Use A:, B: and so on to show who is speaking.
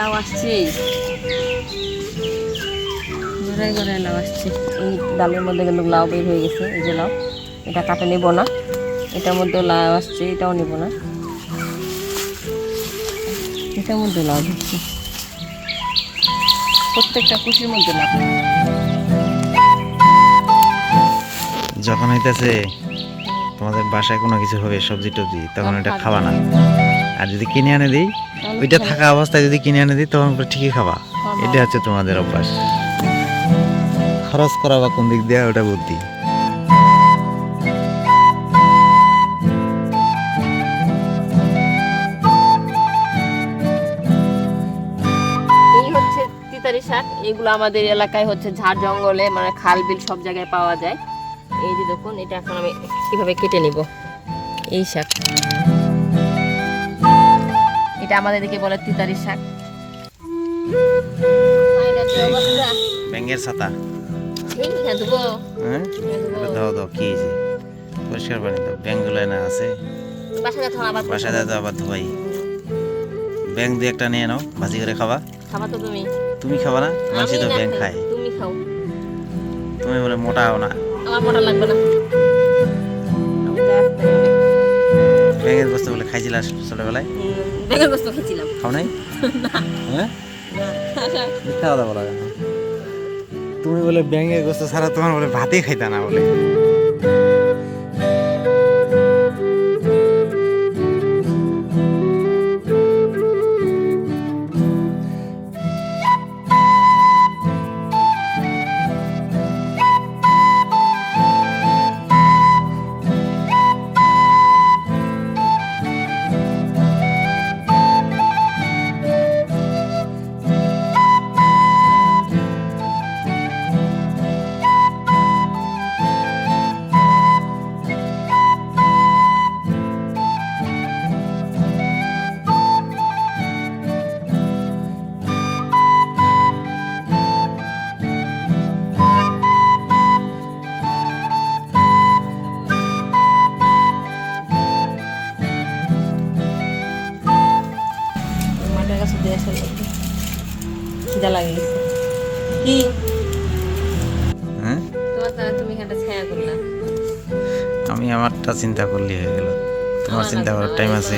A: লাউ আসছে, ঘরে ঘরে লাউ আসছে। এই ডালের মধ্যে কিন্তু লাউ বের হয়ে গেছে। এই যে লাউ, এটা কাটে নেব না। এটার মধ্যে লাউ আসছে, এটাও নেব না। এটার মধ্যে লাউ দিচ্ছে, প্রত্যেকটা কুশির মধ্যে লাউ।
B: যখন হইতেছে তোমাদের বাসায় কোনো কিছু হবে সবজি টবজি, তখন এটা খাবা না। আর যদি কিনে আনে দিই, ওইটা থাকা অবস্থায় যদি কিনে আনে দিই, তখন ঠিকই খাবা। এটা হচ্ছে তোমাদের অভ্যাস। খরচ করা বা কোন দিক দিয়ে, ওটা বুদ্ধি।
A: এই হচ্ছে তিতারি শাক। এগুলো আমাদের এলাকায় হচ্ছে ঝাড় জঙ্গলে, মানে খাল বিল সব জায়গায় পাওয়া যায়। এই যে দেখুন, এটা এখন আমি কিভাবে কেটে নিব। এই শাক, এটা আমাদের দিকে বলে তিতারি শাক।
B: ব্যাঙের ছাতা, হ্যাঁ দাও দাও, কি হয়েছে? পরিষ্কার পানি দাও। ব্যাঙগুলো না আছে বাসায়, দাও আবার ধোয়াই। ব্যাঙ দু একটা নিয়ে নাও, ভাজি করে খাবা।
A: খাবা তো তুমি?
B: তুমি খাবা না? মানুষ তো ব্যাঙ খায়।
A: তুমি খাও।
B: তুমি বলে মোটা হও না।
A: আমার মোটা লাগবে না।
B: ব্যাঙের গোস্ত বলে খাইছিলা ছোটবেলায়?
A: ব্যাঙের গোস্ত খেয়েছিলাম।
B: খাও নাই? হ্যাঁ, মিথ্যা কথা বলা কেন? তুমি বলে ব্যাঙের গোস্ত ছাড়া তোমার বলে ভাতই খাইতা না বলে।
A: খিদা লাগে গেছে। কি
B: হ্যাঁ,
A: তুমি একটা ছায়া করলা।
B: আমি আমারটা চিন্তা করলি হয়ে গেল। তোমার চিন্তা করার টাইম আছে?